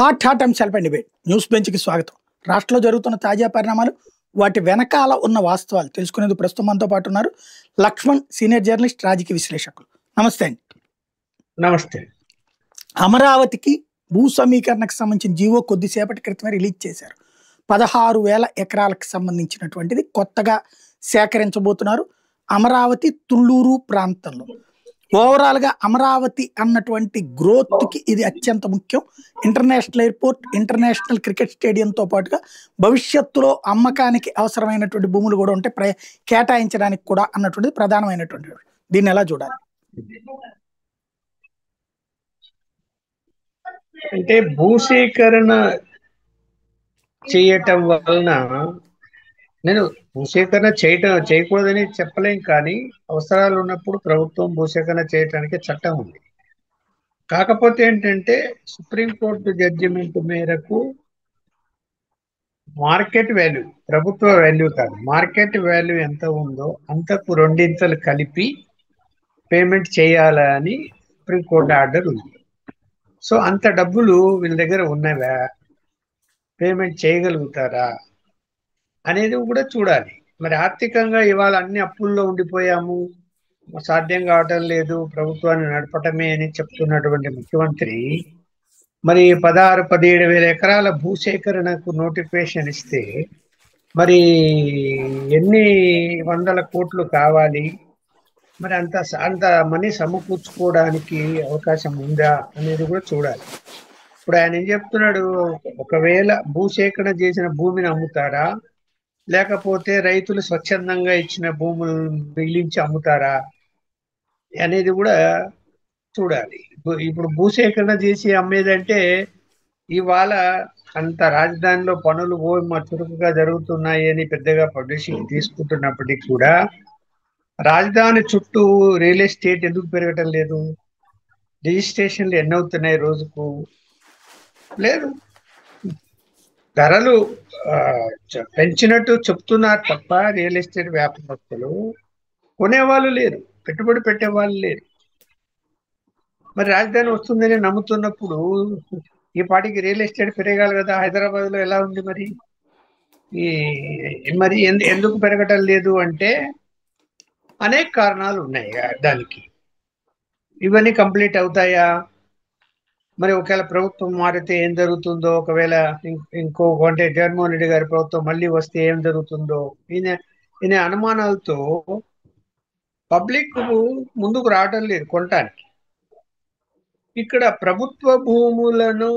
Hot అంశాలపై debate news బెంచ్కి స్వాగతం. రాష్ట్రంలో జరుగుతున్న తాజా పరిణామాలు, వాటి వెనకాల ఉన్న వాస్తవాలు తెలుసుకునేందుకు ప్రస్తుతం మనతో పాటు ఉన్నారు లక్ష్మణ్, సీనియర్ జర్నలిస్ట్, రాజకీయ విశ్లేషకులు. నమస్తే అండి. నమస్తే. అమరావతికి భూ సమీకరణకు సంబంధించిన జీవో కొద్దిసేపటి క్రితమే రిలీజ్ చేశారు. 16,000 ఎకరాలకు సంబంధించినటువంటిది కొత్తగా సేకరించబోతున్నారు అమరావతి తుళ్ళూరు ప్రాంతంలో. ఓవరాల్గా అమరావతి అన్నటువంటి గ్రోత్కి ఇది అత్యంత ముఖ్యం. ఇంటర్నేషనల్ ఎయిర్పోర్ట్, ఇంటర్నేషనల్ క్రికెట్ స్టేడియంతో పాటుగా భవిష్యత్తులో అమ్మకానికి అవసరమైనటువంటి భూములు కూడా ఉంటే కేటాయించడానికి కూడా అన్నటువంటిది ప్రధానమైనటువంటి. దీన్ని ఎలా చూడాలి? అంటే భూసేకరణ చేయటం వలన, నేను భూసేకరణ చేయకూడదని చెప్పలేం, కానీ అవసరాలు ఉన్నప్పుడు ప్రభుత్వం భూసేకరణ చేయటానికి చట్టం ఉంది. కాకపోతే ఏంటంటే సుప్రీంకోర్టు జడ్జిమెంట్ మేరకు మార్కెట్ వాల్యూ, ప్రభుత్వ వాల్యూ కాదు, మార్కెట్ వాల్యూ ఎంత ఉందో అంతకు రెండింతలు కలిపి పేమెంట్ చేయాలని సుప్రీంకోర్టు ఆర్డర్ ఉంది. సో అంత డబ్బులు వీళ్ళ దగ్గర ఉన్నవా, పేమెంట్ చేయగలుగుతారా అనేది కూడా చూడాలి. మరి ఆర్థికంగా ఇవాళ అన్ని అప్పుల్లో ఉండిపోయాము, సాధ్యం కావటం లేదు ప్రభుత్వాన్ని నడపటమే అని చెప్తున్నటువంటి ముఖ్యమంత్రి మరి 16,000-17,000 ఎకరాల భూసేకరణకు నోటిఫికేషన్ ఇస్తే మరి ఎన్ని వందల కోట్లు కావాలి, మరి అంత మనీ సమకూర్చుకోవడానికి అవకాశం ఉందా అనేది కూడా చూడాలి. ఇప్పుడు ఆయన ఏం చెప్తున్నాడు, ఒకవేళ భూసేకరణ చేసిన భూమిని అమ్ముతారా, లేకపోతే రైతులు స్వచ్ఛందంగా ఇచ్చిన భూములు మిగిలించి అమ్ముతారా అనేది కూడా చూడాలి. ఇప్పుడు భూసేకరణ చేసి అమ్మేదంటే ఇవాళ అంత రాజధానిలో పనులు చురుకుగా జరుగుతున్నాయి అని పెద్దగా పబ్లిసిటీ తీసుకుంటున్నప్పటికీ కూడా రాజధాని చుట్టూ రియల్ ఎస్టేట్ ఎందుకు పెరగటం లేదు? రిజిస్ట్రేషన్లు ఎన్ని అవుతున్నాయి రోజుకు? లేదు, ధరలు పెంచినట్టు చెప్తున్నారు తప్ప రియల్ ఎస్టేట్ వ్యాపారస్తులు కొనేవాళ్ళు లేరు, పెట్టుబడి పెట్టేవాళ్ళు లేరు. మరి రాజధాని వస్తుందని నమ్ముతున్నప్పుడు ఈ పాటికి రియల్ ఎస్టేట్ పెరగాలి కదా. హైదరాబాద్లో ఎలా ఉంది మరి? మరి ఎందుకు పెరగటం లేదు అంటే అనేక కారణాలు ఉన్నాయి దానికి. ఇవన్నీ కంప్లీట్ అవుతాయా? మరి ఒకవేళ ప్రభుత్వం మారితే ఏం జరుగుతుందో, ఒకవేళ అంటే జగన్మోహన్ రెడ్డి గారి ప్రభుత్వం మళ్ళీ వస్తే ఏం జరుగుతుందో, ఈయన అనుమానాలతో పబ్లిక్ ముందుకు రావడం లేదు కొనటానికి. ఇక్కడ ప్రభుత్వ భూములను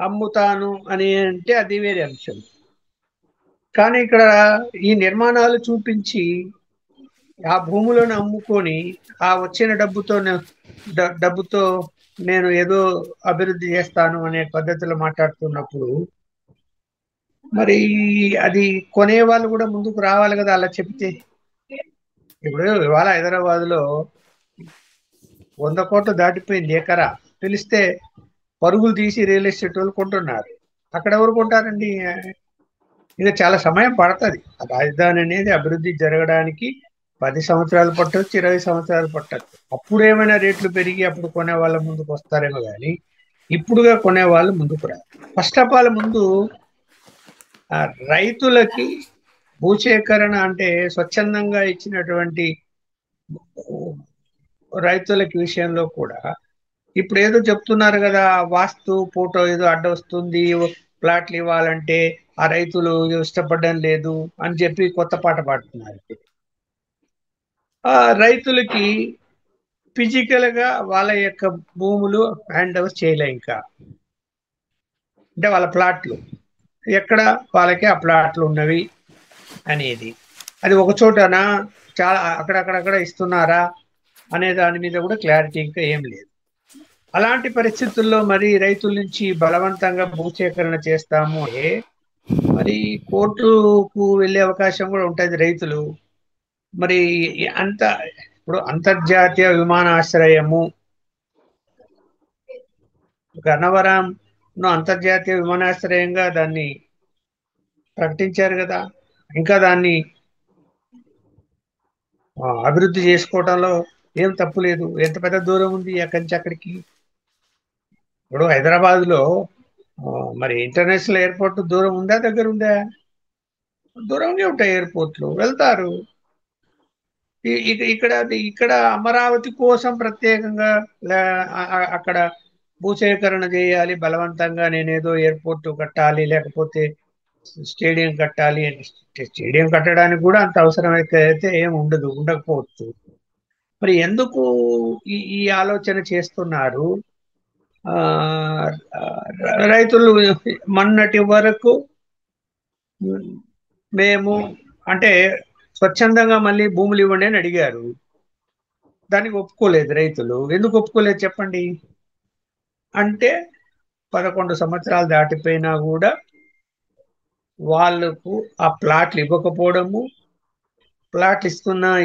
అమ్ముతాను అని అంటే అది వేరే అంశం, కానీ ఇక్కడ ఈ నిర్మాణాలు చూపించి ఆ భూములను అమ్ముకొని ఆ వచ్చిన డబ్బుతో నేను ఏదో అభివృద్ధి చేస్తాను అనే పద్ధతిలో మాట్లాడుతున్నప్పుడు మరి అది కొనే వాళ్ళు కూడా ముందుకు రావాలి కదా అలా చెప్తే. ఇప్పుడు ఇవాళ హైదరాబాద్లో 100 కోట్లు దాటిపోయింది ఎకరా, పిలిస్తే పరుగులు తీసి రియల్ ఎస్టేట్ వాళ్ళు కొంటున్నారు. అక్కడ ఎవరు కొంటారండి? ఇక చాలా సమయం పడుతుంది. రాజధాని అనేది అభివృద్ధి జరగడానికి 10 సంవత్సరాలు పట్టవచ్చు, 20 సంవత్సరాలు పట్టచ్చు. అప్పుడు ఏమైనా రేట్లు పెరిగి అప్పుడు కొనే వాళ్ళ ముందుకు వస్తారేమో కానీ ఇప్పుడుగా కొనే వాళ్ళు ముందుకు రారు. ఫస్ట్ ఆఫ్ ఆల్ ముందు రైతులకి భూసేకరణ అంటే స్వచ్ఛందంగా ఇచ్చినటువంటి రైతులకి విషయంలో కూడా ఇప్పుడు ఏదో చెప్తున్నారు కదా, వాస్తు ఫోటో ఏదో అడ్డ వస్తుంది, ప్లాట్లు ఇవ్వాలంటే ఆ రైతులు ఇష్టపడడం లేదు అని చెప్పి కొత్త పాట పాడుతున్నారు. రైతులకి ఫిజికల్ గా వాళ్ళ యొక్క భూములు హ్యాండ్ ఓవర్ చేయలే ఇంకా. అంటే వాళ్ళ ప్లాట్లు ఎక్కడ వాళ్ళకి ఆ ప్లాట్లు ఉన్నవి అనేది, అది ఒక చోటనా చాలా అక్కడక్కడక్కడ ఇస్తున్నారా అనే దాని మీద కూడా క్లారిటీ ఇంకా ఏం లేదు. అలాంటి పరిస్థితుల్లో మరి రైతుల నుంచి బలవంతంగా భూసేకరణ చేస్తాము అంటే మరి కోర్టుకు వెళ్ళే అవకాశం కూడా ఉంటుంది రైతులు. మరి ఇప్పుడు అంతర్జాతీయ విమానాశ్రయము గన్నవరంను అంతర్జాతీయ విమానాశ్రయంగా దాన్ని ప్రకటించారు కదా. ఇంకా దాన్ని అభివృద్ధి చేసుకోవడంలో ఏం తప్పు లేదు. ఎంత పెద్ద దూరం ఉంది అక్కడి నుంచి అక్కడికి. ఇప్పుడు హైదరాబాద్ లో మరి ఇంటర్నేషనల్ ఎయిర్పోర్ట్ దూరం ఉందా, దగ్గర ఉందా? దూరంగా ఉంటాయి ఎయిర్పోర్ట్లు, వెళ్తారు. ఇక్కడ ఇక్కడ అమరావతి కోసం ప్రత్యేకంగా అక్కడ భూసేకరణ చేయాలి బలవంతంగా, నేనేదో ఎయిర్పోర్ట్ కట్టాలి లేకపోతే స్టేడియం కట్టాలి అని. స్టేడియం కట్టడానికి కూడా అంత అవసరం అయితే ఏం ఉండదు, ఉండకపోవచ్చు. మరి ఎందుకు ఈ ఆలోచన చేస్తున్నారు? ఆ రైతులు మొన్నటి వరకు మేము అంటే స్వచ్ఛందంగా మళ్ళీ భూములు ఇవ్వండి అని అడిగారు. దానికి ఒప్పుకోలేదు రైతులు. ఎందుకు ఒప్పుకోలేదు చెప్పండి? అంటే 11 సంవత్సరాలు దాటిపోయినా కూడా వాళ్ళకు ఆ ప్లాట్లు ఇవ్వకపోవడము, ప్లాట్లు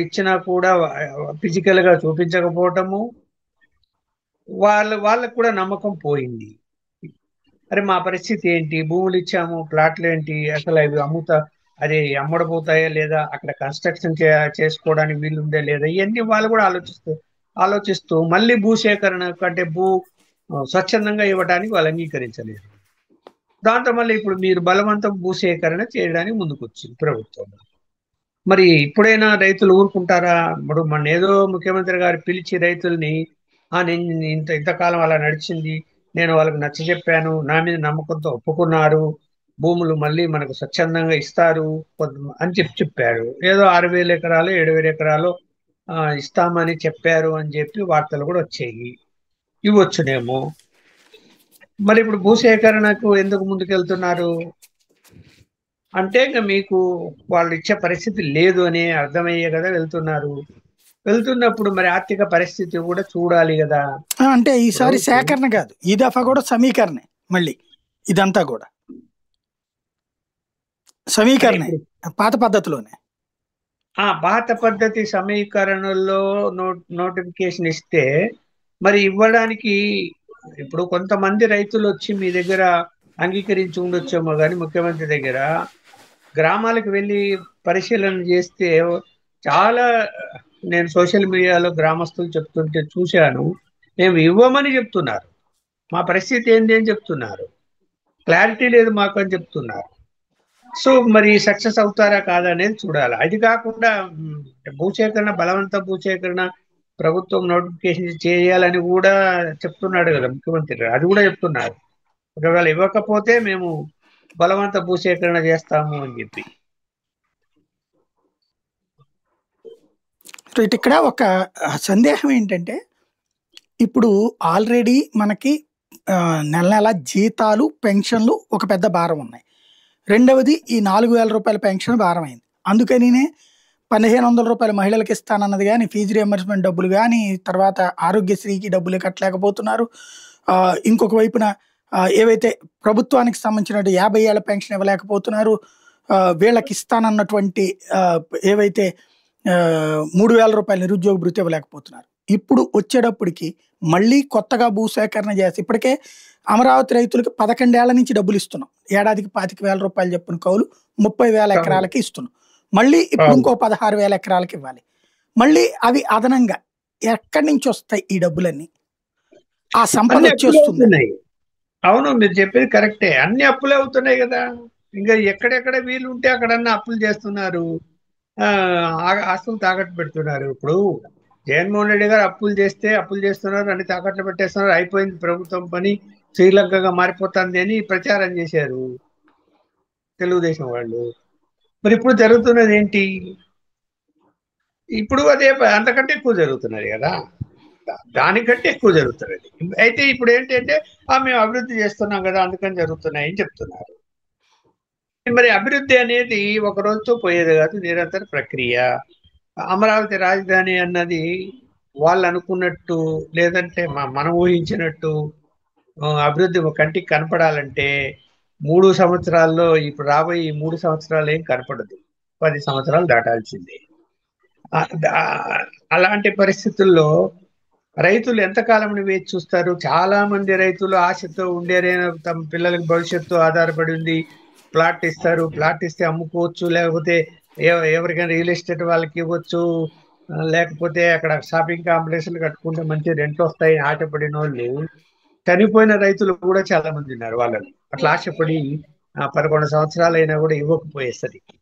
ఇచ్చినా కూడా ఫిజికల్ గా చూపించకపోవటము, వాళ్ళకు కూడా నమ్మకం పోయింది. అరే మా పరిస్థితి ఏంటి, భూములు ఇచ్చాము ప్లాట్లు ఏంటి, అసలు అవి అది అమ్మడపోతాయా లేదా, అక్కడ కన్స్ట్రక్షన్ చేసుకోవడానికి వీలుందా లేదా, ఇవన్నీ వాళ్ళు కూడా ఆలోచిస్తూ మళ్ళీ భూసేకరణ కంటే స్వచ్ఛందంగా ఇవ్వడానికి వాళ్ళు అంగీకరించలేదు. దాంతో మళ్ళీ ఇప్పుడు మీరు బలవంతం భూసేకరణ చేయడానికి ముందుకు వచ్చింది ప్రభుత్వం. మరి ఇప్పుడైనా రైతులు ఊరుకుంటారా? ఇప్పుడు మన ఏదో ముఖ్యమంత్రి గారు పిలిచి రైతుల్ని నేను ఇంతకాలం అలా నడిచింది, నేను వాళ్ళకి నచ్చ చెప్పాను, నా మీద నమ్మకంతో ఒప్పుకున్నారు, భూములు మళ్ళీ మనకు స్వచ్ఛందంగా ఇస్తారు అని చెప్పారు. ఏదో 6,000 ఎకరాలు 7,000 ఎకరాలు ఇస్తామని చెప్పారు అని చెప్పి వార్తలు కూడా వచ్చాయి. ఇవ్వచ్చునేమో. మరి ఇప్పుడు భూసేకరణకు ఎందుకు ముందుకెళ్తున్నారు అంటే ఇంకా మీకు వాళ్ళు ఇచ్చే పరిస్థితి లేదు అని అర్థమయ్యే కదా వెళ్తున్నారు. వెళ్తున్నప్పుడు మరి ఆర్థిక పరిస్థితి కూడా చూడాలి కదా. అంటే ఈసారి సేకరణ కాదు, ఈ దఫా కూడా సమీకరణే. మళ్ళీ ఇదంతా కూడా సమీకరణ, పాత పద్ధతిలోనే. పాత పద్ధతి సమీకరణలో నోటిఫికేషన్ ఇస్తే మరి ఇవ్వడానికి ఇప్పుడు కొంతమంది రైతులు వచ్చి మీ దగ్గర అంగీకరించి ఉండొచ్చేమో కానీ ముఖ్యమంత్రి దగ్గర గ్రామాలకు వెళ్ళి పరిశీలన చేస్తే చాలా, నేను సోషల్ మీడియాలో గ్రామస్తులు చెప్తుంటే చూశాను, మేము ఇవ్వమని చెప్తున్నారు, మా పరిస్థితి ఏంటి అని చెప్తున్నారు, క్లారిటీ లేదు మాకు అని చెప్తున్నారు. సో మరి సక్సెస్ అవుతారా కాదా అనేది చూడాలి. అది కాకుండా భూసేకరణ, బలవంత భూసేకరణ ప్రభుత్వం నోటిఫికేషన్ చేయాలని కూడా చెప్తున్నాడు కదా ముఖ్యమంత్రి గారు. అది కూడా చెప్తున్నారు, ఒకవేళ ఇవ్వకపోతే మేము బలవంత భూసేకరణ చేస్తాము అని చెప్పి. ఇక్కడ ఒక సందేహం ఏంటంటే, ఇప్పుడు ఆల్రెడీ మనకి నెల నెల జీతాలు పెన్షన్లు ఒక పెద్ద భారం ఉన్నాయి. రెండవది ఈ 4,000 రూపాయల పెన్షన్ భారమైంది. అందుకనినే 1,500 రూపాయల మహిళలకు ఇస్తానన్నది కానీ, ఫీజు రియంబర్స్మెంట్ డబ్బులు కానీ, తర్వాత ఆరోగ్యశ్రీకి డబ్బులు కట్టలేకపోతున్నారు. ఇంకొక వైపున ఏవైతే ప్రభుత్వానికి సంబంధించిన 50 ఏళ్ల పెన్షన్ ఇవ్వలేకపోతున్నారు. వీళ్ళకి ఇస్తానన్నటువంటి ఏవైతే 3,000 రూపాయల నిరుద్యోగ భృతి ఇవ్వలేకపోతున్నారు. ఇప్పుడు వచ్చేటప్పటికి మళ్ళీ కొత్తగా భూసేకరణ చేసి, ఇప్పటికే అమరావతి రైతులకు 11 ఏళ్ల నుంచి డబ్బులు ఇస్తున్నాం, ఏడాదికి 25,000 రూపాయలు చెప్పున కౌలు 30,000 ఎకరాలకి ఇస్తున్నాం. మళ్ళీ ఇప్పుడు ఇంకో 16,000 ఎకరాలకి ఇవ్వాలి. మళ్ళీ అవి అదనంగా ఎక్కడి నుంచి వస్తాయి ఈ డబ్బులన్నీ? ఆ సంపద వచ్చేస్తుంది. అవును, మీరు చెప్పేది కరెక్టే, అన్ని అప్పులే అవుతున్నాయి కదా. ఇంకా ఎక్కడెక్కడ వీలు ఉంటే అక్కడన్నా అప్పులు చేస్తున్నారు, ఆస్తులు తాకట్టు పెడుతున్నారు. ఇప్పుడు జగన్మోహన్ రెడ్డి గారు అప్పులు చేస్తున్నారు, అన్ని తాకట్లు పెట్టేస్తున్నారు, అయిపోయింది ప్రభుత్వం పని, శ్రీలంకగా మారిపోతుంది అని ప్రచారం చేశారు తెలుగుదేశం వాళ్ళు. మరి ఇప్పుడు జరుగుతున్నది ఏంటి? ఇప్పుడు అదే అంతకంటే ఎక్కువ జరుగుతున్నది కదా, దానికంటే ఎక్కువ జరుగుతున్నది. అయితే ఇప్పుడు ఏంటంటే మేము అభివృద్ధి చేస్తున్నాం కదా అందుకని జరుగుతున్నాయి అని చెప్తున్నారు. మరి అభివృద్ధి అనేది ఒక రోజుతో పోయేది కాదు, నిరంతర ప్రక్రియ. అమరావతి రాజధాని అన్నది వాళ్ళు అనుకున్నట్టు, లేదంటే మనం ఊహించినట్టు అభివృద్ధి కంటికి కనపడాలంటే 3 సంవత్సరాల్లో, ఇప్పుడు రాబోయే 3 సంవత్సరాలు ఏం కనపడదు, 10 సంవత్సరాలు దాటాల్సిందే. అలాంటి పరిస్థితుల్లో రైతులు ఎంతకాలం వేచి చూస్తారు? చాలా మంది రైతులు ఆశతో ఉండేరే, తమ పిల్లలకి భవిష్యత్తు ఆధారపడి ఉంది, ప్లాట్ ఇస్తారు, ప్లాట్ ఇస్తే అమ్ముకోవచ్చు, లేకపోతే ఎవరికైనా రియల్ ఎస్టేట్ వాళ్ళకి ఇవ్వచ్చు, లేకపోతే అక్కడ షాపింగ్ కాంప్లెక్స్లు కట్టుకుంటే మంచి రెంట్ వస్తాయి ఆశపడిన వాళ్ళు చనిపోయిన రైతులు కూడా చాలా మంది ఉన్నారు. వాళ్ళని అట్లా ఆశపడి 11 సంవత్సరాలు అయినా కూడా ఇవ్వకపోయేసరికి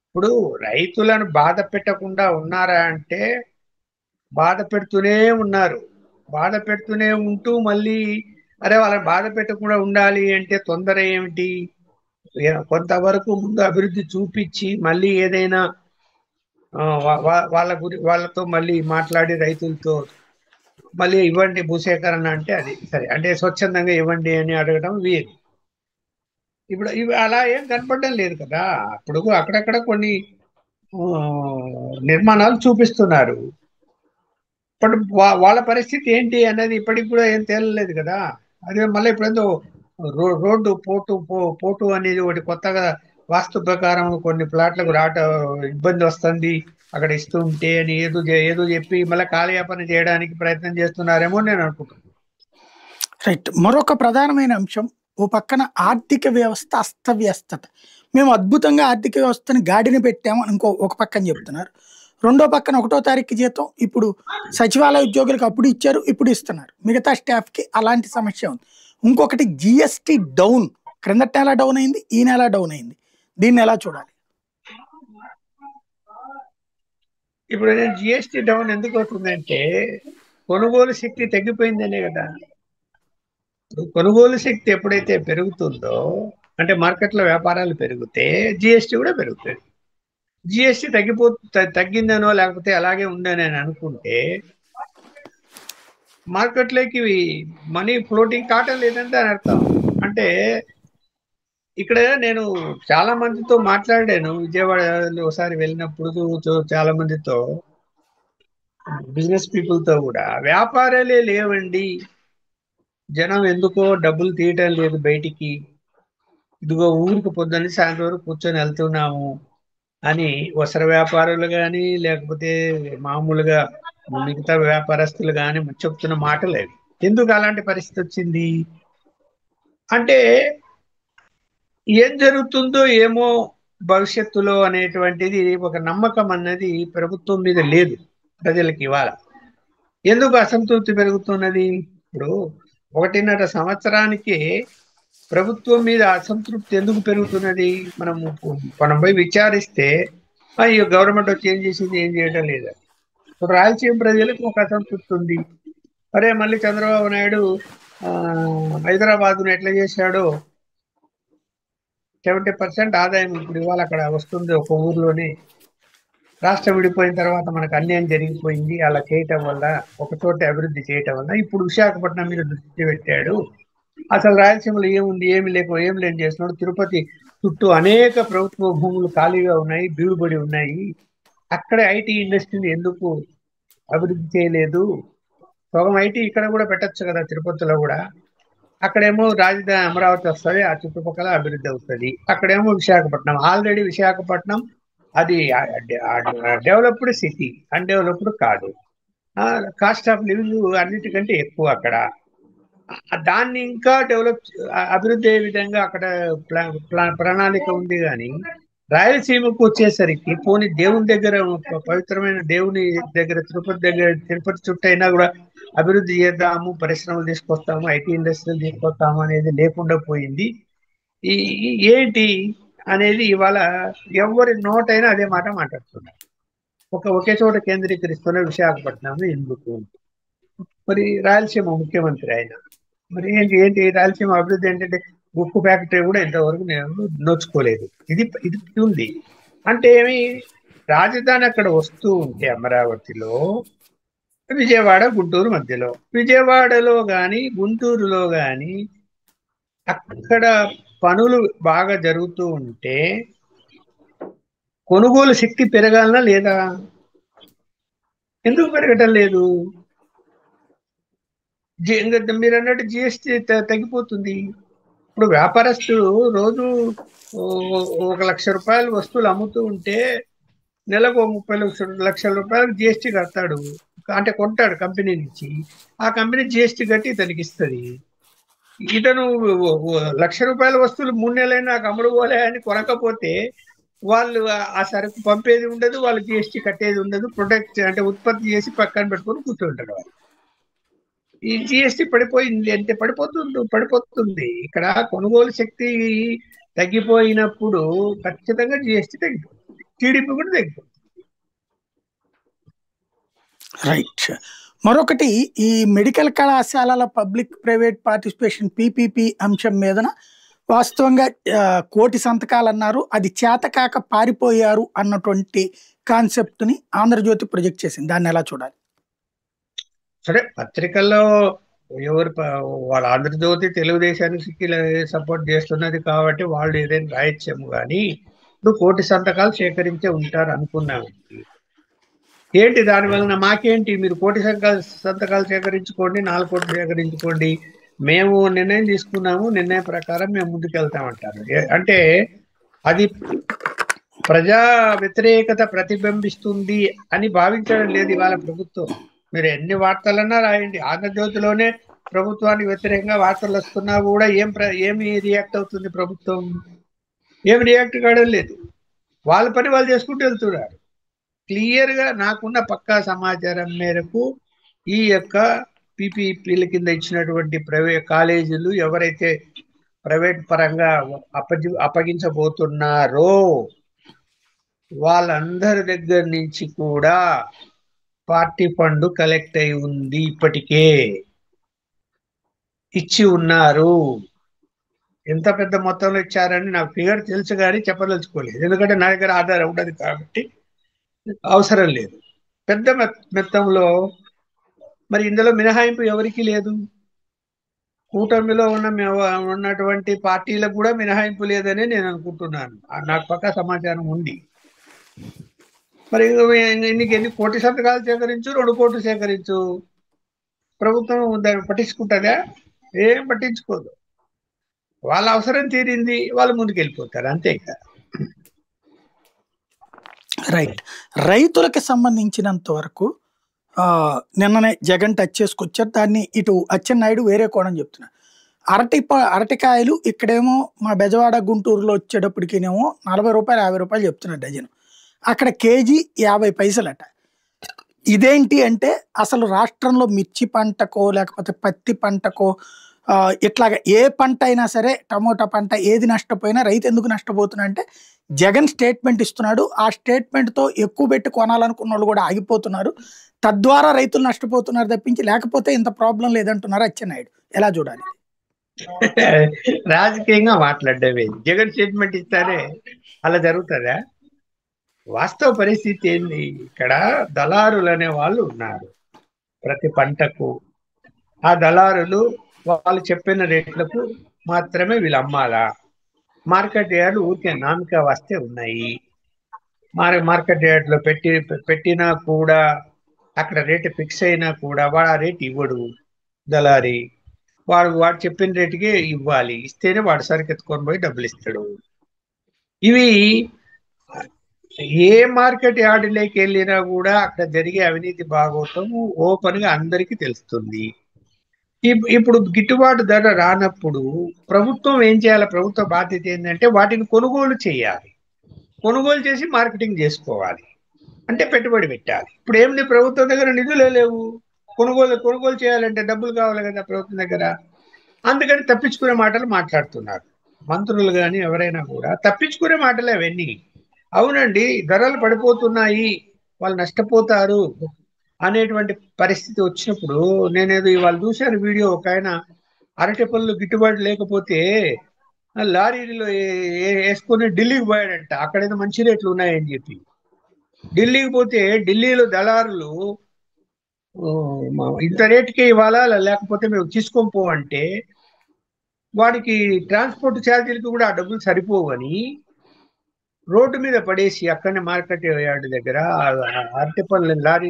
ఇప్పుడు రైతులను బాధ పెట్టకుండా ఉన్నారా అంటే బాధ పెడుతూనే ఉన్నారు. బాధ పెడుతూనే ఉంటూ మళ్ళీ అరే వాళ్ళని బాధ పెట్టకుండా ఉండాలి అంటే తొందర ఏమిటి, కొంతవరకు ముందు అభివృద్ధి చూపించి మళ్ళీ ఏదైనా వాళ్ళతో మళ్ళీ మాట్లాడి రైతులతో మళ్ళీ ఇవ్వండి భూసేకరణ అంటే అది సరే అంటే స్వచ్ఛందంగా ఇవ్వండి అని అడగడం వేరు. ఇప్పుడు ఇవి అలా ఏం కనపడడం లేదు కదా. అప్పుడు అక్కడక్కడ కొన్ని ఆ, నిర్మాణాలు చూపిస్తున్నారు. ఇప్పుడు వాళ్ళ పరిస్థితి ఏంటి అనేది ఇప్పటికి కూడా ఏం తేలలేదు కదా. అదే మళ్ళీ ఇప్పుడేందో రోడ్డు పోటు అనేది ఒకటి కొత్తగా వాస్తు ప్రకారం కొన్ని ప్లాట్లకు ఇబ్బంది వస్తుంది అక్కడ ఇస్తూ ఉంటే అని ఏదో చెప్పి మళ్ళీ కాలయాపన చేయడానికి ప్రయత్నం చేస్తున్నారేమో నేను అనుకుంటున్నాను. రైట్. మరొక ప్రధానమైన అంశం, ఓ పక్కన ఆర్థిక వ్యవస్థ అస్తవ్యస్తత. మేము అద్భుతంగా ఆర్థిక వ్యవస్థని గాడిన పెట్టాము అని ఒక పక్కన చెప్తున్నారు. రెండో పక్కన 1వ తారీఖు జీతం ఇప్పుడు సచివాలయ ఉద్యోగులకు అప్పుడు ఇచ్చారు, ఇప్పుడు ఇస్తున్నారు. మిగతా స్టాఫ్కి అలాంటి సమస్య ఉంది. ఇంకొకటి జిఎస్టీ డౌన్, క్రిందటి నెల డౌన్ అయింది, ఈ నెల డౌన్ అయింది. దీన్ని ఎలా చూడాలి? ఇప్పుడు నేను జిఎస్టీ డౌన్ ఎందుకు అవుతుందంటే కొనుగోలు శక్తి తగ్గిపోయిందనే కదా. కొనుగోలు శక్తి ఎప్పుడైతే పెరుగుతుందో అంటే మార్కెట్లో వ్యాపారాలు పెరిగితే జిఎస్టీ కూడా పెరుగుతుంది. జిఎస్టీ తగ్గిందనో లేకపోతే అలాగే ఉందని అనుకుంటే మార్కెట్లోకి మనీ ఫ్లోటింగ్ కావటం లేదంటే అని అర్థం. అంటే ఇక్కడ నేను చాలా మందితో మాట్లాడాను, విజయవాడలో ఒకసారి వెళ్ళినప్పుడు చాలా మందితో బిజినెస్ పీపుల్తో కూడా వ్యాపారాలే లేవండి, జనం ఎందుకో డబ్బులు తీయటం లేదు బయటికి, ఇదిగో ఊరికి పొద్దున్న సాయంత్రం వరకు కూర్చొని వెళ్తున్నాము అని వస్త్ర వ్యాపారులు కానీ లేకపోతే మామూలుగా మిగతా వ్యాపారస్తులు కానీ చెప్తున్న మాటలు అవి. ఎందుకు అలాంటి పరిస్థితి వచ్చింది అంటే ఏం జరుగుతుందో ఏమో భవిష్యత్తులో అనేటువంటిది ఒక నమ్మకం అన్నది ప్రభుత్వం మీద లేదు ప్రజలకి. ఇవాళ ఎందుకు అసంతృప్తి పెరుగుతున్నది? ఇప్పుడు 1.5 సంవత్సరానికి ప్రభుత్వం మీద అసంతృప్తి ఎందుకు పెరుగుతున్నది? మనం పోయి విచారిస్తే అయ్యో గవర్నమెంట్ వచ్చి ఏం చేసింది, ఏం చేయడం లేదా. ఇప్పుడు రాయలసీమ ప్రజలకు ఒక అసంతృప్తి ఉంది. అరే మళ్ళీ చంద్రబాబు నాయుడు హైదరాబాద్ను ఎట్లా చేశాడో 70% ఆదాయం ఇప్పుడు ఇవాళ అక్కడ వస్తుంది. ఒక ఊర్లోనే రాష్ట్రం విడిపోయిన తర్వాత మనకు అన్యాయం జరిగిపోయింది అలా చేయటం వల్ల, ఒక చోట అభివృద్ధి చేయటం వల్ల. ఇప్పుడు విశాఖపట్నం మీద దృష్టి పెట్టాడు. అసలు రాయలసీమలో ఏముంది, ఏమి లేని చేస్తున్నాడు. తిరుపతి చుట్టూ అనేక ప్రభుత్వ భూములు ఖాళీగా ఉన్నాయి, బీడుబడి ఉన్నాయి. అక్కడే ఐటీ ఇండస్ట్రీని ఎందుకు అభివృద్ధి చేయలేదు? సగం ఐటీ ఇక్కడ కూడా పెట్టచ్చు కదా, తిరుపతిలో కూడా. అక్కడేమో రాజధాని అమరావతి వస్తుంది, ఆ చుట్టుపక్కల అభివృద్ధి అవుతుంది. అక్కడేమో విశాఖపట్నం, ఆల్రెడీ విశాఖపట్నం అది డెవలప్డ్ సిటీ, అన్డెవలప్డ్ కాదు. కాస్ట్ ఆఫ్ లివింగ్ అన్నిటికంటే ఎక్కువ అక్కడ. దాన్ని ఇంకా అభివృద్ధి అయ్యే విధంగా అక్కడ ప్రణాళిక ఉంది. కానీ రాయలసీమకు వచ్చేసరికి పోనీ దేవుని దగ్గర, పవిత్రమైన దేవుని దగ్గర, తిరుపతి చుట్టూ అయినా కూడా అభివృద్ధి చేద్దాము, పరిశ్రమలు తీసుకొస్తాము, ఐటీ ఇండస్ట్రీలు తీసుకొస్తాము అనేది లేకుండా పోయింది. ఏంటి అనేది ఇవాళ ఎవరి నోటైనా అదే మాట మాట్లాడుతున్నారు. ఒకే చోట కేంద్రీకరిస్తున్న విశాఖపట్నం ఎందుకు? మరి రాయలసీమ ముఖ్యమంత్రి ఆయన, మరి ఏంటి రాయలసీమ అభివృద్ధి ఏంటంటే ఉక్కు ఫ్యాక్టరీ కూడా ఇంతవరకు నేను నోచుకోలేదు. ఇది ఉంది. అంటే ఏమి, రాజధాని అక్కడ వస్తూ ఉంటే అమరావతిలో, విజయవాడ గుంటూరు మధ్యలో, విజయవాడలో కానీ గుంటూరులో కానీ అక్కడ పనులు బాగా జరుగుతూ ఉంటే కొనుగోలు శక్తి పెరగాలనా లేదా? ఎందుకు పెరగటం లేదు? మీరు అన్నట్టు జిఎస్టీ తగ్గిపోతుంది. ఇప్పుడు వ్యాపారస్తులు రోజు 1,00,000 రూపాయలు వస్తువులు అమ్ముతూ ఉంటే నెలకు 30 లక్షల రూపాయలు జిఎస్టీ కడతాడు. అంటే కొంటాడు కంపెనీ నుంచి, ఆ కంపెనీ జిఎస్టీ కట్టి ఇతనికి ఇస్తుంది. ఇతను 1,00,000 రూపాయల వస్తువులు 3 నెలలైనా అమ్ముడు పోలే అని కొనకపోతే వాళ్ళు ఆ సరుకు పంపేది ఉండదు, వాళ్ళు జిఎస్టీ కట్టేది ఉండదు, ప్రొడక్ట్ అంటే ఉత్పత్తి చేసి పక్కన పెట్టుకొని కూర్చుంటారు వాళ్ళు. ఈ జిఎస్టి పడిపోయింది అంటే పడిపోతుంది. ఇక్కడ కొనుగోలు శక్తి తగ్గిపోయినప్పుడు ఖచ్చితంగా జిఎస్టి తగ్గిపోతుంది, టీడీపీ కూడా తగ్గిపోతుంది. రైట్. మరొకటి, ఈ మెడికల్ కళాశాలల పబ్లిక్ ప్రైవేట్ పార్టిసిపేషన్ పీపీపీ అంశం మీదన వాస్తవంగా కోటి సంతకాలు అన్నారు, అది చేతకాక పారిపోయారు అన్నటువంటి కాన్సెప్ట్ని ఆంధ్రజ్యోతి ప్రొజెక్ట్ చేసింది. దాన్ని ఎలా చూడాలి? సరే, పత్రికల్లో ఎవరు వాళ్ళ ఆంధ్రజ్యోతి తెలుగుదేశానికి సపోర్ట్ చేస్తున్నది కాబట్టి వాళ్ళు ఏదైనా రాయొచ్చాము, కానీ ఇప్పుడు కోటి సంతకాలు సేకరించే ఉంటారు అనుకున్నాము. ఏంటి దాని వలన మాకేంటి? మీరు కోటి సంతకాలు సేకరించుకోండి, 4 కోట్లు సేకరించుకోండి, మేము నిర్ణయం తీసుకున్నాము, నిర్ణయం ప్రకారం మేము ముందుకెళ్తామంటారు. అంటే అది ప్రజా వ్యతిరేకత ప్రతిబింబిస్తుంది అని భావించడం లేదు ఇవాళ ప్రభుత్వం. మీరు ఎన్ని వార్తలన్నా రాయండి, ఆంధ్రజ్యోతిలోనే ప్రభుత్వానికి వ్యతిరేకంగా వార్తలు వస్తున్నా కూడా ఏమి రియాక్ట్ అవుతుంది ప్రభుత్వం? ఏమి రియాక్ట్ కావడం లేదు. వాళ్ళ పని వాళ్ళు చేసుకుంటూ వెళ్తున్నారు. క్లియర్ గా నాకున్న పక్కా సమాచారం మేరకు ఈ యొక్క పీపీపీల కింద ఇచ్చినటువంటి ప్రైవేట్ కాలేజీలు ఎవరైతే ప్రైవేట్ పరంగా అప్పగించబోతున్నారో వాళ్ళందరి దగ్గర నుంచి కూడా పార్టీ ఫండ్ కలెక్ట్ అయి ఉంది, ఇప్పటికే ఇచ్చి ఉన్నారు. ఎంత పెద్ద మొత్తంలో ఇచ్చారని నాకు ఫిగర్ తెలుసు కానీ చెప్పదలుచుకోలేదు, ఎందుకంటే నా దగ్గర ఆధారం ఉండదు కాబట్టి అవసరం లేదు. పెద్ద మొత్తంలో మరి ఇందులో మినహాయింపు ఎవరికి లేదు. కూటమిలో ఉన్నటువంటి పార్టీలకు కూడా మినహాయింపు లేదని నేను అనుకుంటున్నాను. నాకు పక్కా సమాచారం ఉంది. మరి నీకు ఎన్ని కోటి సంతకాలు సేకరించు, 2 కోట్లు సేకరించు, ప్రభుత్వం దాన్ని పట్టించుకుంటుందా? ఏం పట్టించుకోదు. వాళ్ళ అవసరం తీరింది, వాళ్ళు ముందుకు వెళ్ళిపోతారు, అంతే. రైట్. రైతులకు సంబంధించినంత వరకు నిన్ననే జగన్ టచ్ చేసుకొచ్చారు. దాన్ని ఇటు అచ్చెన్నాయుడు వేరే కోణం చెప్తున్నారు. అరటికాయలు ఇక్కడేమో మా బెజవాడ గుంటూరులో వచ్చేటప్పటికినేమో 40 రూపాయలు 50 రూపాయలు చెప్తున్నారు డజన్, అక్కడ కేజీ 50 పైసలట. ఇదేంటి అంటే అసలు రాష్ట్రంలో మిర్చి పంటకో లేకపోతే పత్తి పంటకో ఇట్లాగా ఏ పంట అయినా సరే, టమోటా పంట ఏది నష్టపోయినా రైతు ఎందుకు నష్టపోతున్నా అంటే జగన్ స్టేట్మెంట్ ఇస్తున్నాడు. ఆ స్టేట్మెంట్తో ఎక్కువ పెట్టి కొనాలనుకున్న వాళ్ళు కూడా ఆగిపోతున్నారు, తద్వారా రైతులు నష్టపోతున్నారు తప్పించి లేకపోతే ఇంత ప్రాబ్లం లేదంటున్నారు అచ్చెన్నాయుడు. ఎలా చూడాలి? రాజకీయంగా మాట్లాడమే, జగన్ స్టేట్మెంట్ ఇస్తారే అలా జరుగుతుందా? వాస్తవ పరిస్థితి ఏంది? ఇక్కడ దళారులు అనే వాళ్ళు ఉన్నారు ప్రతి పంటకు. ఆ దళారులు వాళ్ళు చెప్పిన రేట్లకు మాత్రమే వీళ్ళు అమ్మాలా? మార్కెట్ యార్డ్ ఊరికే నామక వస్తే ఉన్నాయి. మార్కెట్ యార్డ్లో పెట్టినా కూడా అక్కడ రేటు ఫిక్స్ అయినా కూడా వాడు ఆ రేటు ఇవ్వడు దళారి. వాడు చెప్పిన రేటుకే ఇవ్వాలి, ఇస్తేనే వాడు సరికి ఎత్తుకొని పోయి డబ్బులు ఇస్తాడు. ఇవి ఏ మార్కెట్ యార్డులోకి వెళ్ళినా కూడా అక్కడ జరిగే అవినీతి భాగోతం ఓపెన్ గా అందరికీ తెలుస్తుంది. ఇప్పుడు గిట్టుబాటు ధర రానప్పుడు ప్రభుత్వం ఏం చేయాలి? ప్రభుత్వ బాధ్యత ఏంటంటే వాటిని కొనుగోలు చేయాలి, కొనుగోలు చేసి మార్కెటింగ్ చేసుకోవాలి, అంటే పెట్టుబడి పెట్టాలి. ఇప్పుడు ఏమిటి? ప్రభుత్వం దగ్గర నిధులే లేవు. కొనుగోలు చేయాలంటే డబ్బులు కావాలి కదా ప్రభుత్వం దగ్గర. అందుకని తప్పించుకునే మాటలు మాట్లాడుతున్నారు మంత్రులు కానీ ఎవరైనా కూడా. తప్పించుకునే మాటలే అవన్నీ. అవునండి, ధరలు పడిపోతున్నాయి, వాళ్ళు నష్టపోతారు అనేటువంటి పరిస్థితి వచ్చినప్పుడు, నేనేదో ఇవాళ చూశాను వీడియో, ఒక ఆయన అరటి పళ్ళు గిట్టుబాటు లేకపోతే లారీలో వేసుకొని ఢిల్లీకి పోయాడంట. అక్కడేదో మంచి రేట్లు ఉన్నాయని చెప్పి ఢిల్లీకి పోతే ఢిల్లీలో దళారులు ఇంత రేటుకే ఇవ్వాలా లేకపోతే మేము తీసుకొని పోవంటే వాడికి ట్రాన్స్పోర్ట్ ఛార్జీలకి కూడా ఆ డబ్బులు సరిపోవని రోడ్డు మీద పడేసి అక్కడనే మార్కెట్ యార్డ్ దగ్గర అరటి పళ్ళు లారీ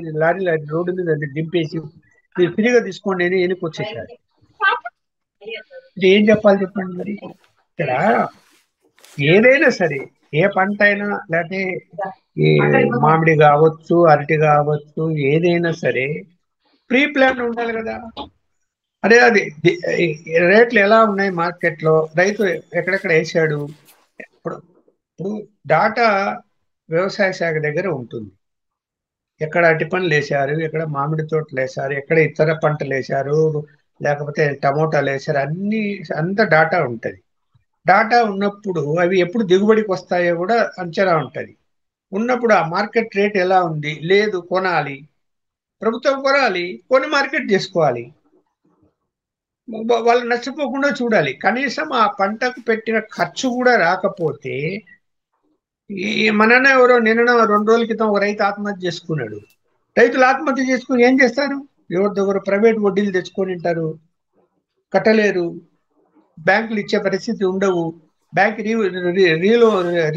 రోడ్డు మీద దింపేసి మీరు ఫ్రీగా తీసుకోండి అని వెనక్కి వచ్చేసారు. ఏం చెప్పాలి చెప్పండి? మరి ఇక్కడ ఏదైనా సరే, ఏ పంట అయినా, లేకపోతే ఈ మామిడి కావచ్చు, అరటి కావచ్చు, ఏదైనా సరే ప్రీ ప్లాన్ ఉండాలి కదా. అదే అది రేట్లు ఎలా ఉన్నాయి మార్కెట్లో, రైతు ఎక్కడెక్కడ వేసాడు. ఇప్పుడు డాటా వ్యవసాయ శాఖ దగ్గర ఉంటుంది. ఎక్కడ అరటి పండ్లు వేశారు, ఎక్కడ మామిడి తోటలు వేశారు, ఎక్కడ ఇతర పంటలు వేశారు, లేకపోతే టమోటాలు వేశారు, అంత డాటా ఉంటది. డాటా ఉన్నప్పుడు అవి ఎప్పుడు దిగుబడికి వస్తాయో కూడా అంచనా ఉంటది. ఉన్నప్పుడు ఆ మార్కెట్ రేట్ ఎలా ఉంది, లేదు కొనాలి, ప్రభుత్వం కొనాలి, కొని మార్కెట్ చేసుకోవాలి. వాళ్ళు నష్టపోకుండా చూడాలి. కనీసం ఆ పంటకు పెట్టిన ఖర్చు కూడా రాకపోతే, మననే ఎవరో నిన్న 2 రోజుల క్రితం ఒక రైతు ఆత్మహత్య చేసుకున్నాడు. రైతులు ఆత్మహత్య చేసుకుని ఏం చేస్తారు? ఎవరి దగ్గర ప్రైవేట్ వడ్డీలు తెచ్చుకొని ఉంటారు, కట్టలేరు, బ్యాంకులు ఇచ్చే పరిస్థితి ఉండవు. బ్యాంక్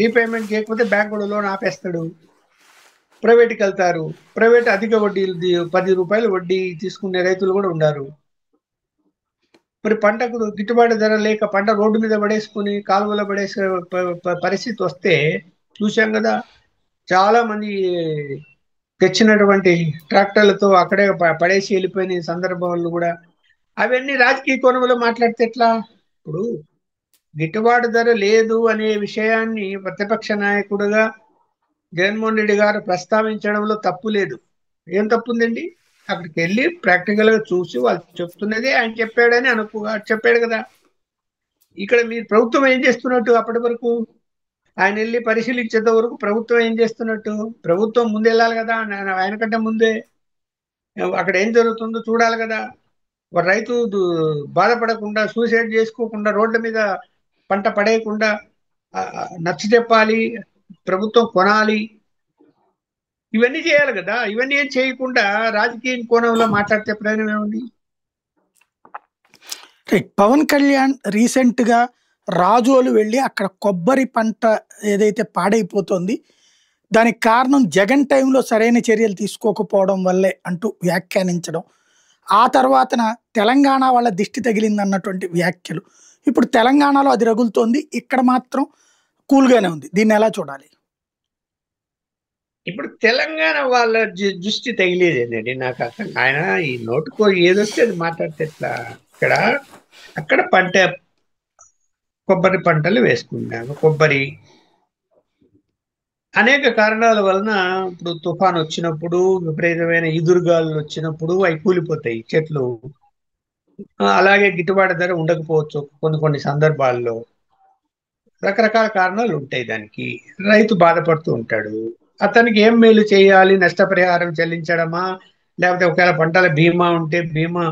రీపేమెంట్ చేయకపోతే బ్యాంకు లోన్ ఆపేస్తాడు. ప్రైవేట్కి వెళ్తారు, ప్రైవేట్ అధిక వడ్డీలు 10 రూపాయలు వడ్డీ తీసుకునే రైతులు కూడా ఉన్నారు. మరి పంటకు గిట్టుబాటు ధర లేక పంట రోడ్డు మీద పడేసుకుని కాలువలో పడేసే పరిస్థితి వస్తే చూశాం కదా. చాలా మంది తెచ్చినటువంటి ట్రాక్టర్లతో అక్కడే పడేసి వెళ్ళిపోయిన సందర్భాలు కూడా. అవన్నీ రాజకీయ కోణంలో మాట్లాడితే ఎట్లా? ఇప్పుడు గిట్టుబాటు ధర లేదు అనే విషయాన్ని ప్రతిపక్ష నాయకుడుగా జగన్మోహన్ రెడ్డి గారు ప్రస్తావించడంలో తప్పు లేదు. ఏం తప్పు ఉందండి? అక్కడికి వెళ్ళి ప్రాక్టికల్ గా చూసి వాళ్ళు చెప్తున్నదే ఆయన చెప్పాడని చెప్పాడు కదా. ఇక్కడ మీరు ప్రభుత్వం ఏం చేస్తున్నట్టు? అప్పటి వరకు ఆయన వెళ్ళి పరిశీలించేంత వరకు ప్రభుత్వం ఏం చేస్తున్నట్టు? ప్రభుత్వం ముందు వెళ్ళాలి కదా, ఆయన కంటే ముందే అక్కడ ఏం జరుగుతుందో చూడాలి కదా. రైతు బాధపడకుండా, సూసైడ్ చేసుకోకుండా, రోడ్ల మీద పంట పడేయకుండా నచ్చ చెప్పాలి, ప్రభుత్వం కొనాలి, ఇవన్నీ చేయాలి కదా. ఇవన్నీ ఏం చేయకుండా రాజకీయ కోణంలో మాట్లాడితే ప్రయోజనం ఏముంది? పవన్ కళ్యాణ్ రీసెంట్ గా రాజోలు వెళ్ళి అక్కడ కొబ్బరి పంట ఏదైతే పాడైపోతుంది దానికి కారణం జగన్ టైంలో సరైన చర్యలు తీసుకోకపోవడం వల్లే అంటూ వ్యాఖ్యానించడం, ఆ తర్వాతన తెలంగాణ వాళ్ళ దిష్టి తగిలింది అన్నటువంటి వ్యాఖ్యలు. ఇప్పుడు తెలంగాణలో అది రగులుతోంది, ఇక్కడ మాత్రం కూల్గానే ఉంది. దీన్ని ఎలా చూడాలి? ఇప్పుడు తెలంగాణ వాళ్ళ దృష్టి తగిలేదేనండి నాకు అర్థం. ఆయన ఈ నోటుకో ఏదొస్తే అది మాట్లాడితే ఎట్లా? అక్కడ కొబ్బరి పంటలు వేసుకున్నాను. కొబ్బరి అనేక కారణాల వలన ఇప్పుడు తుఫాన్ వచ్చినప్పుడు, విపరీతమైన ఎదురుగాలు వచ్చినప్పుడు అవి కూలిపోతాయి చెట్లు. అలాగే గిట్టుబాటు ధర ఉండకపోవచ్చు కొన్ని సందర్భాల్లో. రకరకాల కారణాలు ఉంటాయి దానికి. రైతు బాధపడుతూ ఉంటాడు. అతనికి ఏం మేలు చేయాలి? నష్టపరిహారం చెల్లించడమా, లేకపోతే ఒకవేళ పంటల బీమా ఉంటే బీమా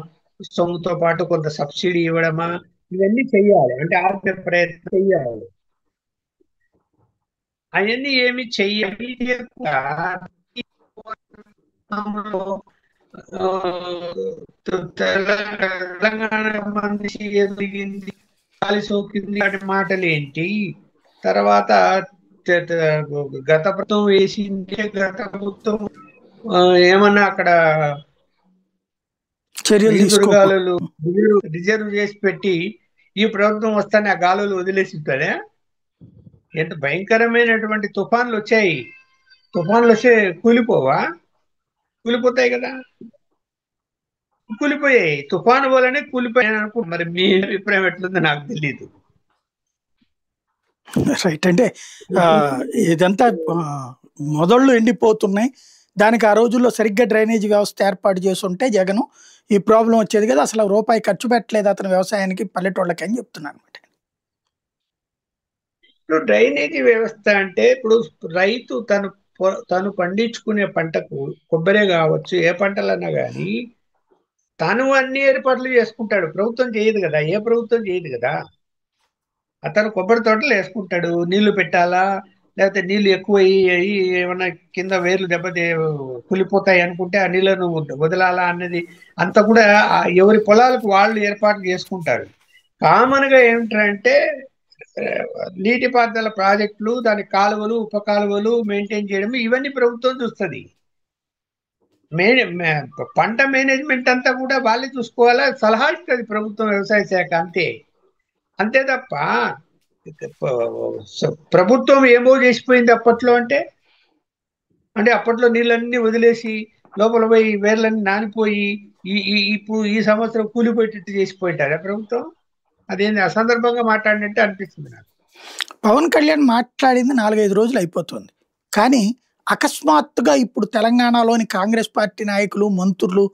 సొమ్ముతో పాటు కొంత సబ్సిడీ ఇవ్వడమా, ఇవన్నీ చెయ్యాలి. అంటే ఆర్థిక ప్రయత్నం చెయ్యాలి. అవన్నీ ఏమి చెయ్యాలి? తెలంగాణ సంబంధించి జరిగింది, గాలి సోకింది, వాటి మాటలు ఏంటి? తర్వాత గత ప్రభుత్వం వేసింది, గత ప్రభుత్వం ఏమన్నా అక్కడ గాలులు రిజర్వ్ చేసి పెట్టి ఈ ప్రభుత్వం వస్తానే ఆ గాలులు వదిలేసి ఉంటాడే. ఎంత భయంకరమైనటువంటి తుఫాన్లు వచ్చాయి. తుఫాన్లు వస్తే కూలిపోతాయి కదా. కూలిపోయాయి, తుఫాను వల్లనే కూలిపోయాయి అనుకో. మరి మీ అభిప్రాయం ఎట్లుందో నాకు తెలియదు. రైట్. అంటే ఇదంతా మొదళ్ళు ఎండిపోతున్నాయి. దానికి ఆ రోజుల్లో సరిగ్గా డ్రైనేజ్ వ్యవస్థ ఏర్పాటు చేసి ఉంటే జగన్ ఈ ప్రాబ్లం వచ్చేది కదా. అసలు రూపాయి ఖర్చు పెట్టలేదు అతను వ్యవసాయానికి, పల్లెటూళ్ళకి అని చెప్తున్నాను అనమాట. ఇప్పుడు డ్రైనేజీ వ్యవస్థ అంటే ఇప్పుడు రైతు తను పండించుకునే పంటకు, కొబ్బరే కావచ్చు, ఏ పంటలన్నా కానీ తను అన్ని ఏర్పాట్లు చేసుకుంటాడు. ప్రభుత్వం చేయదు కదా, ఏ ప్రభుత్వం చేయదు కదా. అతను కొబ్బరి తోటలు వేసుకుంటాడు. నీళ్లు పెట్టాలా, లేకపోతే నీళ్లు ఎక్కువ అయ్యి ఏమన్నా కింద వేర్లు దెబ్బతి కులిపోతాయి అనుకుంటే ఆ నీళ్లను వదలాలా అన్నది అంతా కూడా ఎవరి పొలాలకు వాళ్ళు ఏర్పాటు చేసుకుంటారు. కామన్ గా ఏమిటంటే నీటిపారుదల ప్రాజెక్టులు, దాని కాలువలు, ఉప కాలువలు మెయింటైన్ చేయడం, ఇవన్నీ ప్రభుత్వం చూస్తుంది. పంట మేనేజ్మెంట్ అంతా కూడా వాళ్ళే చూసుకోవాలా, సలహా ఇస్తుంది ప్రభుత్వం, వ్యవసాయ శాఖ. అంతే తప్ప ప్రభుత్వం ఏమో చేసిపోయింది అప్పట్లో. అంటే అప్పట్లో నీళ్ళన్నీ వదిలేసి లోపల పోయి వేర్లన్నీ నానిపోయి ఇప్పుడు ఈ సంవత్సరం కూలిపోయేటట్టు చేసిపోయింటారా ప్రభుత్వం? అదేంటి అసందర్భంగా మాట్లాడినట్టు అనిపిస్తుంది నాకు. పవన్ కళ్యాణ్ మాట్లాడింది 4-5 రోజులు అయిపోతుంది, కానీ అకస్మాత్తుగా ఇప్పుడు తెలంగాణలోని కాంగ్రెస్ పార్టీ నాయకులు, మంత్రులు,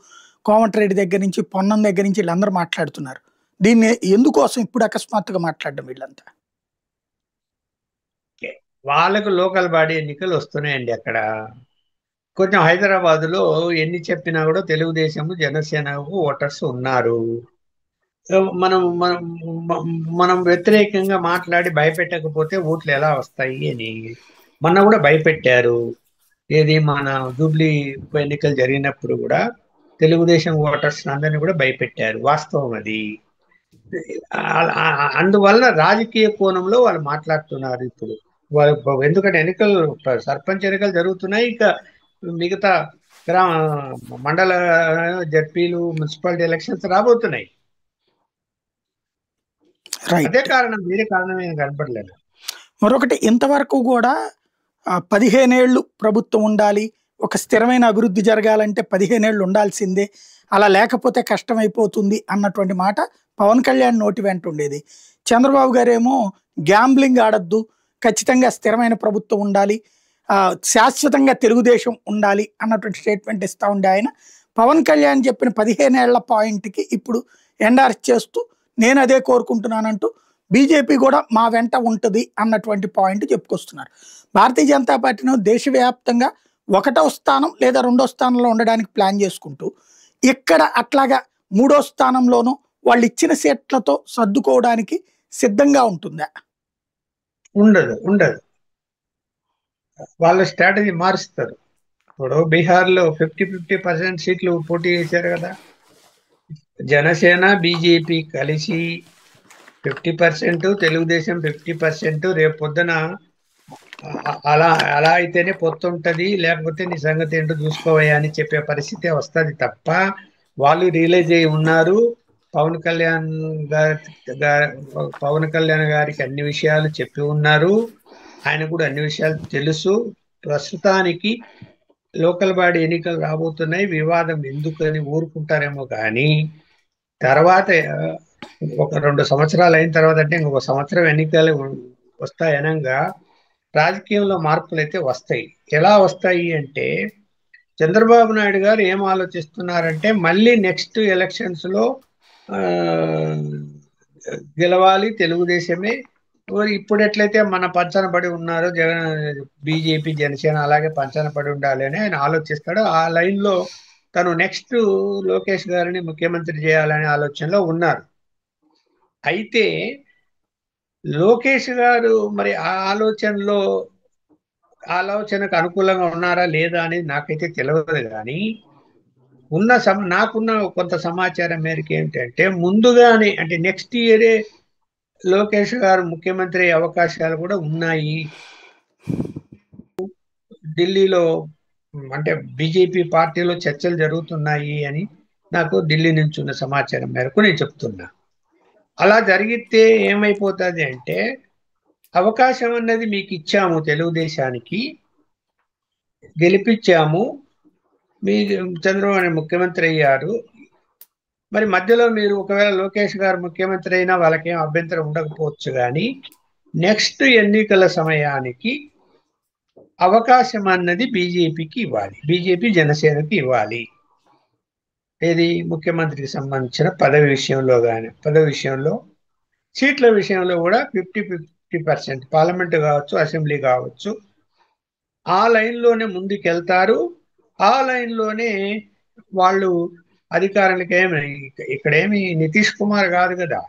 కోమటిరెడ్డి దగ్గర నుంచి, పొన్నం దగ్గర నుంచి వీళ్ళందరూ మాట్లాడుతున్నారు. దీన్ని ఎందుకోసం ఇప్పుడు అకస్మాత్తుగా మాట్లాడడం వీళ్ళంతా? వాళ్ళకు లోకల్ బాడీ ఎన్నికలు వస్తున్నాయండి అక్కడ. కొంచెం హైదరాబాద్ లో ఎన్ని చెప్పినా కూడా తెలుగుదేశం జనసేనకు ఓటర్స్ ఉన్నారు. మనం మనం మనం వ్యతిరేకంగా మాట్లాడి భయపెట్టకపోతే ఓట్లు ఎలా వస్తాయి అని మొన్న కూడా భయపెట్టారు. ఏది మన జూబ్లీ ఉప ఎన్నికలు జరిగినప్పుడు కూడా తెలుగుదేశం ఓటర్స్ అందరినీ కూడా భయపెట్టారు. వాస్తవం అది. అందువల్ల రాజకీయ కోణంలో వాళ్ళు మాట్లాడుతున్నారు ఇప్పుడు. వాళ్ళు ఎందుకంటే ఎన్నికలు, సర్పంచ్ ఎన్నికలు జరుగుతున్నాయి. ఇక మిగతా గ్రామ, మండల, జడ్పీలు, మున్సిపాలిటీ ఎలక్షన్స్ రాబోతున్నాయి. రైట్. అదే కారణం, వేరే కారణం ఏం కనపడలేదు. మరొకటి, ఇంతవరకు కూడా 15 ఏళ్ళు ప్రభుత్వం ఉండాలి, ఒక స్థిరమైన అభివృద్ధి జరగాలంటే 15 ఏళ్ళు ఉండాల్సిందే, అలా లేకపోతే కష్టమైపోతుంది అన్నటువంటి మాట పవన్ కళ్యాణ్ నోటి వెంట ఉండేది. చంద్రబాబు గారేమో గ్యాంబ్లింగ్ ఆడద్దు, ఖచ్చితంగా స్థిరమైన ప్రభుత్వం ఉండాలి, శాశ్వతంగా తెలుగుదేశం ఉండాలి అన్నటువంటి స్టేట్మెంట్ ఇస్తూ ఉండే ఆయన పవన్ కళ్యాణ్ చెప్పిన 15 ఏళ్ల పాయింట్కి ఇప్పుడు ఎండార్స్ చేస్తూ నేను అదే కోరుకుంటున్నానంటూ బీజేపీ కూడా మా వెంట ఉంటుంది అన్నటువంటి పాయింట్ చెప్పుకొస్తున్నారు. భారతీయ జనతా పార్టీను దేశవ్యాప్తంగా 1వ స్థానం లేదా 2వ స్థానంలో ఉండడానికి ప్లాన్ చేసుకుంటూ, ఇక్కడ అట్లాగా 3వ స్థానంలోనూ వాళ్ళు ఇచ్చిన సీట్లతో సర్దుకోవడానికి సిద్ధంగా ఉంటుందా? ఉండదు, ఉండదు. వాళ్ళ స్ట్రాటజీ మారుస్తారు. ఇప్పుడు బీహార్లో 50-50% సీట్లు పోటీ చేశారు కదా. జనసేన బీజేపీ కలిసి 50%, తెలుగుదేశం 50%. రేపు పొద్దున అలా అలా అయితేనే పొత్తు ఉంటది, లేకపోతే నీ సంగతి ఏంటో చూసుకోవయ్యా అని చెప్పే పరిస్థితే వస్తుంది తప్ప, వాళ్ళు రియలైజ్ అయి ఉన్నారు. పవన్ కళ్యాణ్ పవన్ కళ్యాణ్ గారికి అన్ని విషయాలు చెప్పి ఉన్నారు. ఆయన కూడా అన్ని విషయాలు తెలుసు. ప్రస్తుతానికి లోకల్ బాడీ ఎన్నికలు రాబోతున్నాయి, వివాదం ఎందుకని ఊరుకుంటారేమో కానీ తర్వాత ఒక 2 సంవత్సరాలు అయిన తర్వాత, అంటే ఇంకొక సంవత్సరం ఎన్నికలు వస్తాయనగా రాజకీయంలో మార్పులు అయితే వస్తాయి. ఎలా వస్తాయి అంటే, చంద్రబాబు నాయుడు గారు ఏం ఆలోచిస్తున్నారంటే మళ్ళీ నెక్స్ట్ ఎలక్షన్స్ లో ఆ, గెలవాలి తెలుగుదేశమే. ఇప్పుడు ఎట్లయితే మన పంచన పడి ఉన్నారో జగన్, బీజేపీ, జనసేన అలాగే పంచన పడి ఉండాలి అని ఆయన ఆలోచిస్తాడు. ఆ లైన్ లో తను నెక్స్ట్ లోకేష్ గారిని ముఖ్యమంత్రి చేయాలనే ఆలోచనలో ఉన్నారు. అయితే లోకేష్ గారు మరి ఆ ఆలోచనకు అనుకూలంగా ఉన్నారా లేదా అనేది నాకైతే తెలియదు. కానీ నాకున్న కొంత సమాచారం మేరకు ఏంటంటే, ముందుగానే అంటే నెక్స్ట్ ఇయరే లోకేష్ గారు ముఖ్యమంత్రి అయ్యే అవకాశాలు కూడా ఉన్నాయి. ఢిల్లీలో అంటే బీజేపీ పార్టీలో చర్చలు జరుగుతున్నాయి అని నాకు ఢిల్లీ నుంచి ఉన్న సమాచారం మేరకు నేను చెప్తున్నా. అలా జరిగితే ఏమైపోతుంది అంటే, అవకాశం అన్నది మీకు ఇచ్చాము, తెలుగుదేశానికి గెలిపించాము, మీ చంద్రబాబు ముఖ్యమంత్రి అయ్యారు. మరి మధ్యలో మీరు ఒకవేళ లోకేష్ గారు ముఖ్యమంత్రి అయినా వాళ్ళకేం అభ్యంతరం ఉండకపోవచ్చు, కానీ నెక్స్ట్ ఎన్నికల సమయానికి అవకాశం అన్నది బీజేపీకి ఇవ్వాలి, బీజేపీ జనసేనకి ఇవ్వాలి. ఏది ముఖ్యమంత్రికి సంబంధించిన పదవి విషయంలో, సీట్ల విషయంలో కూడా 50-50%, పార్లమెంట్ కావచ్చు, అసెంబ్లీ కావచ్చు, ఆ లైన్లోనే ముందుకెళ్తారు. ఆ లైన్లోనే వాళ్ళు అధికారానికి ఇక్కడేమి నితీష్ కుమార్ కాదు కదా.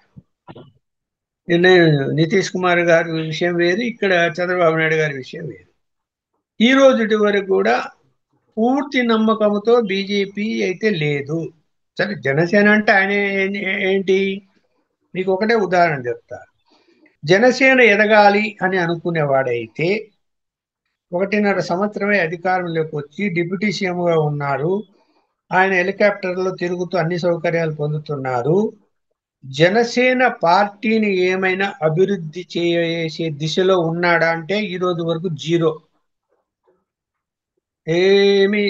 నితీష్ కుమార్ గారి విషయం వేరు, ఇక్కడ చంద్రబాబు నాయుడు గారి విషయం వేరు. ఈ రోజుటి వరకు కూడా పూర్తి నమ్మకంతో బీజేపీ అయితే లేదు. సరే, జనసేన అంటే ఆయన ఏంటి, మీకు ఒకటే ఉదాహరణ చెప్తా. జనసేన ఎదగాలి అని అనుకునేవాడైతే 1.5 సంవత్సరమే అధికారంలోకి వచ్చి డిప్యూటీ సీఎంగా ఉన్నారు. ఆయన హెలికాప్టర్లో తిరుగుతూ అన్ని సౌకర్యాలు పొందుతున్నారు. జనసేన పార్టీని ఏమైనా అభివృద్ధి చేసే దిశలో ఉన్నాడా అంటే ఈ రోజు వరకు జీరో. ఏమి,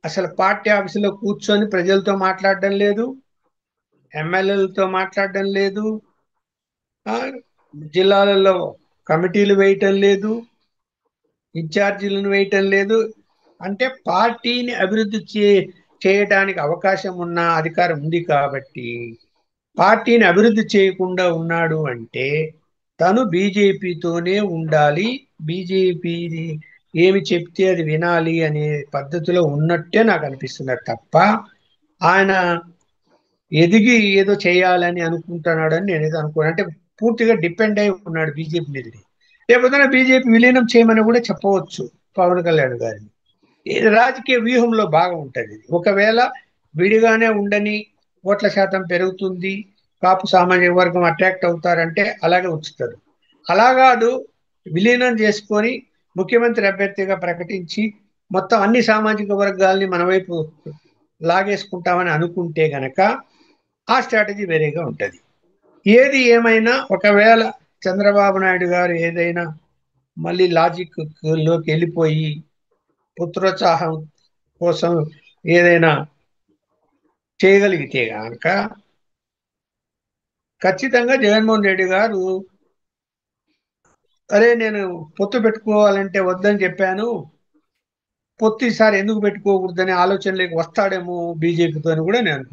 అసలు పార్టీ ఆఫీసులో కూర్చొని ప్రజలతో మాట్లాడడం లేదు, ఎమ్మెల్యేలతో మాట్లాడడం లేదు, జిల్లాలలో కమిటీలు వేయటం లేదు, ఇన్ఛార్జీలను వేయటం లేదు. అంటే పార్టీని అభివృద్ధి చేయడానికి అవకాశం ఉన్న అధికారం ఉంది కాబట్టి పార్టీని అభివృద్ధి చేయకుండా ఉన్నాడు అంటే తను బీజేపీతోనే ఉండాలి, బీజేపీ ఏమి చెప్తే అది వినాలి అనే పద్ధతిలో ఉన్నట్టే నాకు అనిపిస్తున్నది తప్ప ఆయన ఎదిగి ఏదో చేయాలని అనుకుంటున్నాడని నేను ఏదో అనుకోను. అంటే పూర్తిగా డిపెండ్ అయి ఉన్నాడు బీజేపీ మీద. రేపొద్దున బీజేపీ విలీనం చేయమని కూడా చెప్పవచ్చు పవన్ కళ్యాణ్ గారిని. ఇది రాజకీయ వ్యూహంలో బాగా ఉంటుంది. ఒకవేళ విడిగానే ఉండని ఓట్ల శాతం పెరుగుతుంది, కాపు సామాజిక వర్గం అట్రాక్ట్ అవుతారంటే అలాగే ఉంచుతారు. అలా కాదు, విలీనం చేసుకొని ముఖ్యమంత్రి అభ్యర్థిగా ప్రకటించి మొత్తం అన్ని సామాజిక వర్గాల్ని మన వైపు లాగేసుకుంటామని అనుకుంటే గనక ఆ స్ట్రాటజీ వేరేగా ఉంటుంది. ఏది ఏమైనా ఒకవేళ చంద్రబాబు నాయుడు గారు ఏదైనా మళ్ళీ లాజిక్ లోకి వెళ్ళిపోయి పుత్రోత్సాహం కోసం ఏదైనా చేయగలిగితే కనుక ఖచ్చితంగా జగన్మోహన్ రెడ్డి గారు అరే నేను పొత్తు పెట్టుకోవాలంటే వద్దని చెప్పాను, పొత్తు ఈసారి ఎందుకు పెట్టుకోకూడదనే ఆలోచనలోకి వస్తాడేమో బీజేపీతో అని కూడా నేను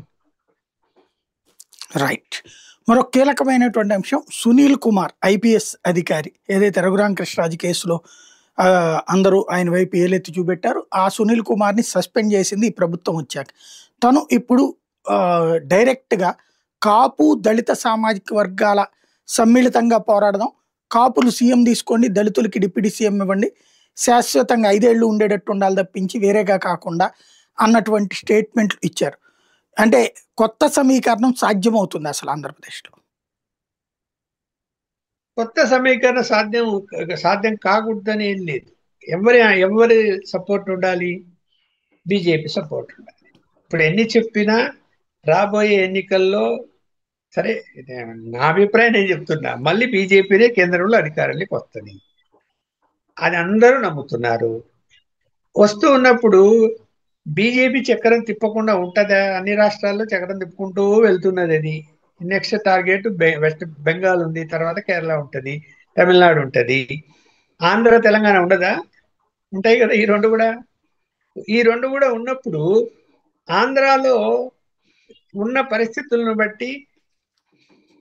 రైట్. మరో కీలకమైనటువంటి అంశం సునీల్ కుమార్ ఐపీఎస్ అధికారి ఏదైతే రఘురామకృష్ణరాజు కేసులో అందరూ ఆయన వైపు ఏలెత్తి చూపెట్టారు. ఆ సునీల్ కుమార్ని సస్పెండ్ చేసింది ఈ ప్రభుత్వం వచ్చాక. తను ఇప్పుడు డైరెక్ట్గా కాపు దళిత సామాజిక వర్గాల సమ్మిళితంగా పోరాడదాం, కాపులు సీఎం తీసుకోండి, దళితులకి డిప్యూటీ సీఎం ఇవ్వండి, శాశ్వతంగా 5 ఏళ్ళు ఉండేటట్టు ఉండాలి తప్పించి వేరేగా కాకుండా అన్నటువంటి స్టేట్మెంట్లు ఇచ్చారు. అంటే కొత్త సమీకరణం సాధ్యమవుతుంది అసలు ఆంధ్రప్రదేశ్లో? కొత్త సమీకరణ సాధ్యం కాకూడదని ఏం లేదు. ఎవరి సపోర్ట్ ఉండాలి? బీజేపీ సపోర్ట్ ఉండాలి. ఇప్పుడు ఎన్ని చెప్పినా రాబోయే ఎన్నికల్లో సరే, నా అభిప్రాయం నేను చెప్తున్నా, మళ్ళీ బీజేపీనే కేంద్రంలో అధికారంలోకి వస్తుంది. అది అందరూ నమ్ముతున్నారు. వస్తూ ఉన్నప్పుడు బీజేపీ చక్రం తిప్పకుండా ఉంటుందా? అన్ని రాష్ట్రాల్లో చక్రం తిప్పుకుంటూ వెళ్తున్నది. అది నెక్స్ట్ టార్గెట్ వెస్ట్ బెంగాల్ ఉంది, తర్వాత కేరళ ఉంటుంది, తమిళనాడు ఉంటుంది, ఆంధ్ర తెలంగాణ ఉండదా? ఉంటాయి కదా. ఈ రెండు కూడా ఉన్నప్పుడు ఆంధ్రాలో ఉన్న పరిస్థితులను బట్టి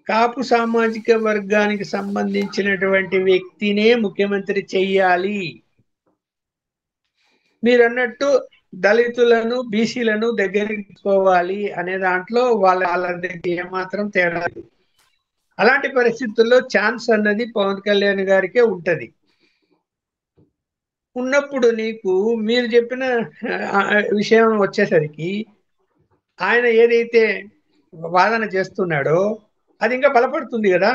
కాపు సామాజిక వర్గానికి సంబంధించినటువంటి వ్యక్తినే ముఖ్యమంత్రి చెయ్యాలి. మీరు అన్నట్టు దళితులను బీసీలను దగ్గరికి తీసుకోవాలి అనే దాంట్లో వాళ్ళ దగ్గర ఏమాత్రం తేడా లేదు. అలాంటి పరిస్థితుల్లో ఛాన్స్ అన్నది పవన్ కళ్యాణ్ గారికే ఉంటది. ఉన్నప్పుడు నీకు మీరు చెప్పిన విషయం వచ్చేసరికి ఆయన ఏదైతే వాదన చేస్తున్నాడో అది ఇంకా బలపడుతుంది కదా.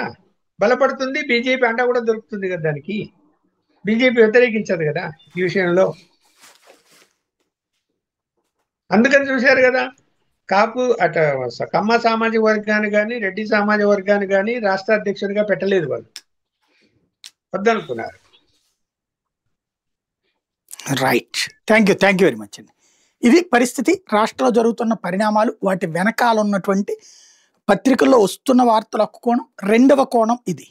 బలపడుతుంది, బీజేపీ అండ కూడా దొరుకుతుంది కదా దానికి. బీజేపీ వ్యతిరేకించదు కదా ఈ విషయంలో. అందుకని చూశారు కదా, కాపు కమ్మ సామాజిక వర్గాన్ని కానీ రెడ్డి సామాజిక వర్గాన్ని కానీ రాష్ట్ర అధ్యక్షుడిగా పెట్టలేదు, వాళ్ళు వద్దనుకున్నారు. Right. Thank you very much అండి. ఇది పరిస్థితి. రాష్ట్రంలో జరుగుతున్న పరిణామాలు, వాటి వెనకాల ఉన్నటువంటి పత్రికల్లో వస్తున్న వార్తల కోణం, రెండవ కోణం ఇది.